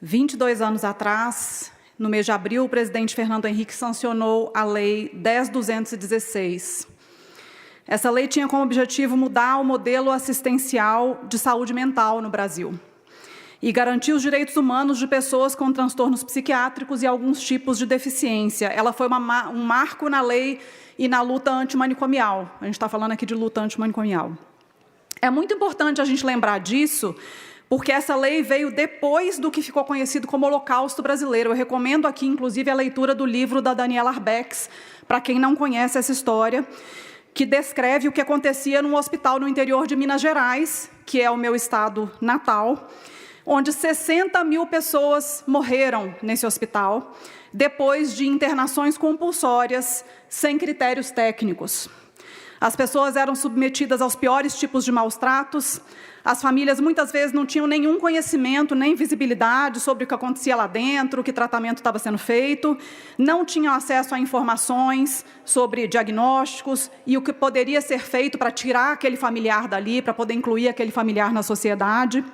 22 anos atrás, no mês de abril, o presidente Fernando Henrique sancionou a Lei 10.216. Essa lei tinha como objetivo mudar o modelo assistencial de saúde mental no Brasil e garantir os direitos humanos de pessoas com transtornos psiquiátricos e alguns tipos de deficiência. Ela foi um marco na lei e na luta antimanicomial. A gente está falando aqui de luta antimanicomial. É muito importante a gente lembrar disso, porque essa lei veio depois do que ficou conhecido como Holocausto Brasileiro. Eu recomendo aqui, inclusive, a leitura do livro da Daniela Arbex, para quem não conhece essa história, que descreve o que acontecia num hospital no interior de Minas Gerais, que é o meu estado natal, onde 60 mil pessoas morreram nesse hospital, depois de internações compulsórias, sem critérios técnicos. As pessoas eram submetidas aos piores tipos de maus tratos, as famílias muitas vezes não tinham nenhum conhecimento, nem visibilidade sobre o que acontecia lá dentro, que tratamento estava sendo feito, não tinham acesso a informações sobre diagnósticos e o que poderia ser feito para tirar aquele familiar dali, para poder incluir aquele familiar na sociedade.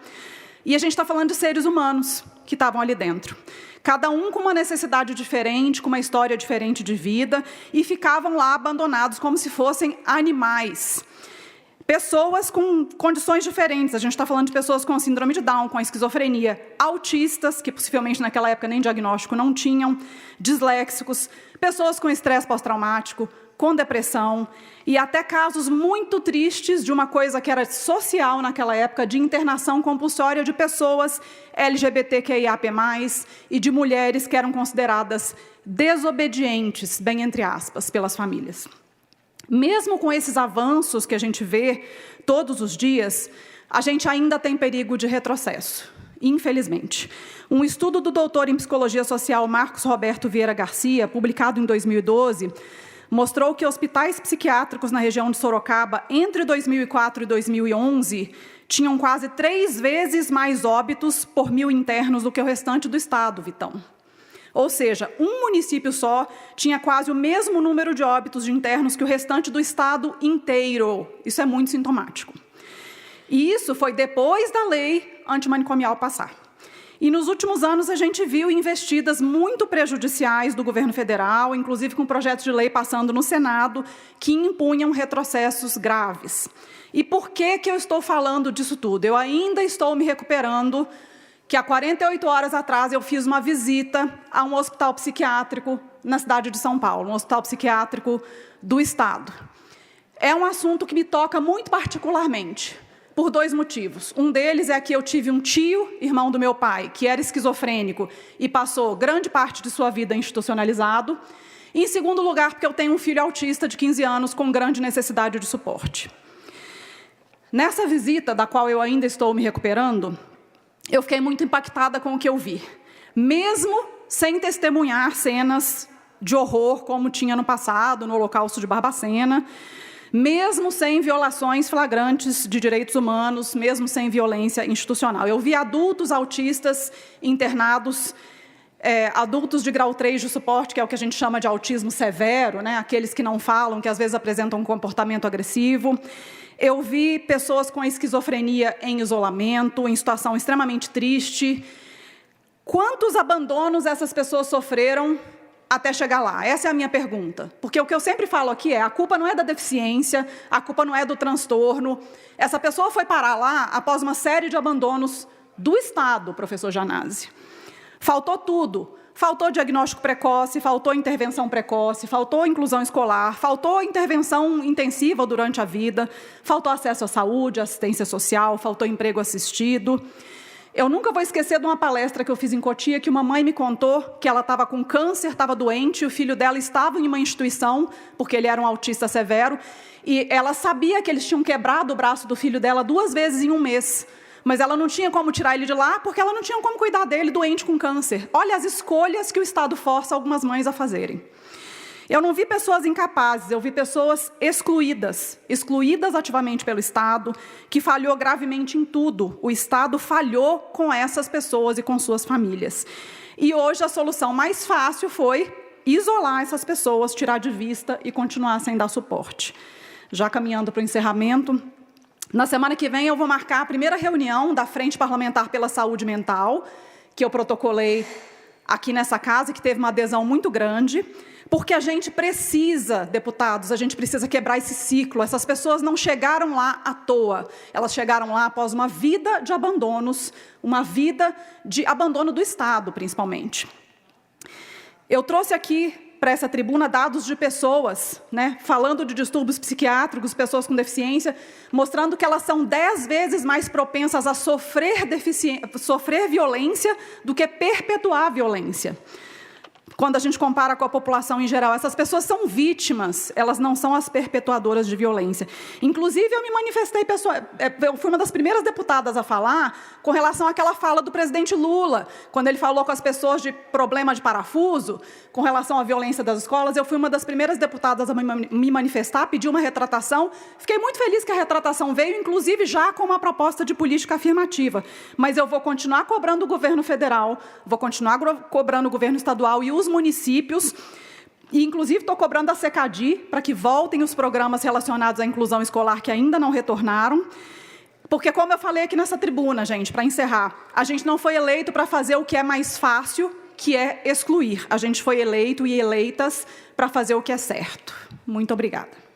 E a gente está falando de seres humanos que estavam ali dentro. Cada um com uma necessidade diferente, com uma história diferente de vida, e ficavam lá abandonados como se fossem animais. Pessoas com condições diferentes, a gente está falando de pessoas com síndrome de Down, com esquizofrenia, autistas, que possivelmente naquela época nem diagnóstico não tinham, disléxicos, pessoas com estresse pós-traumático, com depressão, e até casos muito tristes de uma coisa que era social naquela época, de internação compulsória de pessoas LGBTQIAP+, e de mulheres que eram consideradas desobedientes, bem entre aspas, pelas famílias. Mesmo com esses avanços que a gente vê todos os dias, a gente ainda tem perigo de retrocesso, infelizmente. Um estudo do doutor em psicologia social Marcos Roberto Vieira Garcia, publicado em 2012, mostrou que hospitais psiquiátricos na região de Sorocaba, entre 2004 e 2011, tinham quase 3 vezes mais óbitos por 1.000 internos do que o restante do estado, Vitão. Ou seja, um município só tinha quase o mesmo número de óbitos de internos que o restante do estado inteiro. Isso é muito sintomático. E isso foi depois da lei antimanicomial passar. E nos últimos anos a gente viu investidas muito prejudiciais do governo federal, inclusive com projetos de lei passando no Senado, que impunham retrocessos graves. E por que eu estou falando disso tudo? Eu ainda estou me recuperando, que há 48 horas atrás eu fiz uma visita a um hospital psiquiátrico na cidade de São Paulo, um hospital psiquiátrico do estado. É um assunto que me toca muito particularmente, por 2 motivos. Um deles é que eu tive um tio, irmão do meu pai, que era esquizofrênico e passou grande parte de sua vida institucionalizado. E, em segundo lugar, porque eu tenho um filho autista de 15 anos com grande necessidade de suporte. Nessa visita, da qual eu ainda estou me recuperando, eu fiquei muito impactada com o que eu vi. Mesmo sem testemunhar cenas de horror, como tinha no passado, no Holocausto de Barbacena, mesmo sem violações flagrantes de direitos humanos, mesmo sem violência institucional. Eu vi adultos autistas internados, adultos de grau 3 de suporte, que é o que a gente chama de autismo severo, né? Aqueles que não falam, que às vezes apresentam um comportamento agressivo. Eu vi pessoas com esquizofrenia em isolamento, em situação extremamente triste. Quantos abandonos essas pessoas sofreram até chegar lá? Essa é a minha pergunta. Porque o que eu sempre falo aqui é, a culpa não é da deficiência, a culpa não é do transtorno. Essa pessoa foi parar lá após uma série de abandonos do Estado, professor Janazzi. Faltou tudo. Faltou diagnóstico precoce, faltou intervenção precoce, faltou inclusão escolar, faltou intervenção intensiva durante a vida, faltou acesso à saúde, assistência social, faltou emprego assistido. Eu nunca vou esquecer de uma palestra que eu fiz em Cotia, que uma mãe me contou que ela estava com câncer, estava doente, e o filho dela estava em uma instituição, porque ele era um autista severo, e ela sabia que eles tinham quebrado o braço do filho dela 2 vezes em 1 mês. Mas ela não tinha como tirar ele de lá, porque ela não tinha como cuidar dele doente com câncer. Olha as escolhas que o Estado força algumas mães a fazerem. Eu não vi pessoas incapazes, eu vi pessoas excluídas ativamente pelo Estado, que falhou gravemente em tudo. O Estado falhou com essas pessoas e com suas famílias. E hoje a solução mais fácil foi isolar essas pessoas, tirar de vista e continuar sem dar suporte. Já caminhando para o encerramento, na semana que vem eu vou marcar a primeira reunião da Frente Parlamentar pela Saúde Mental, que eu protocolei aqui nessa casa, que teve uma adesão muito grande, porque a gente precisa, deputados, a gente precisa quebrar esse ciclo. Essas pessoas não chegaram lá à toa, elas chegaram lá após uma vida de abandonos, uma vida de abandono do Estado, principalmente. Eu trouxe aqui para essa tribuna dados de pessoas, falando de distúrbios psiquiátricos, pessoas com deficiência, mostrando que elas são 10 vezes mais propensas a sofrer violência do que perpetuar a violência. Quando a gente compara com a população em geral, essas pessoas são vítimas, elas não são as perpetuadoras de violência. Inclusive, eu me manifestei, eu fui uma das primeiras deputadas a falar com relação àquela fala do presidente Lula, quando ele falou com as pessoas de problema de parafuso, com relação à violência das escolas. Eu fui uma das primeiras deputadas a me manifestar, pedi uma retratação. Fiquei muito feliz que a retratação veio, inclusive já com uma proposta de política afirmativa. Mas eu vou continuar cobrando o governo federal, vou continuar cobrando o governo estadual e os municípios, e inclusive estou cobrando a Secadi para que voltem os programas relacionados à inclusão escolar que ainda não retornaram, porque, como eu falei aqui nessa tribuna, gente, para encerrar, a gente não foi eleito para fazer o que é mais fácil, que é excluir. A gente foi eleito e eleitas para fazer o que é certo. Muito obrigada.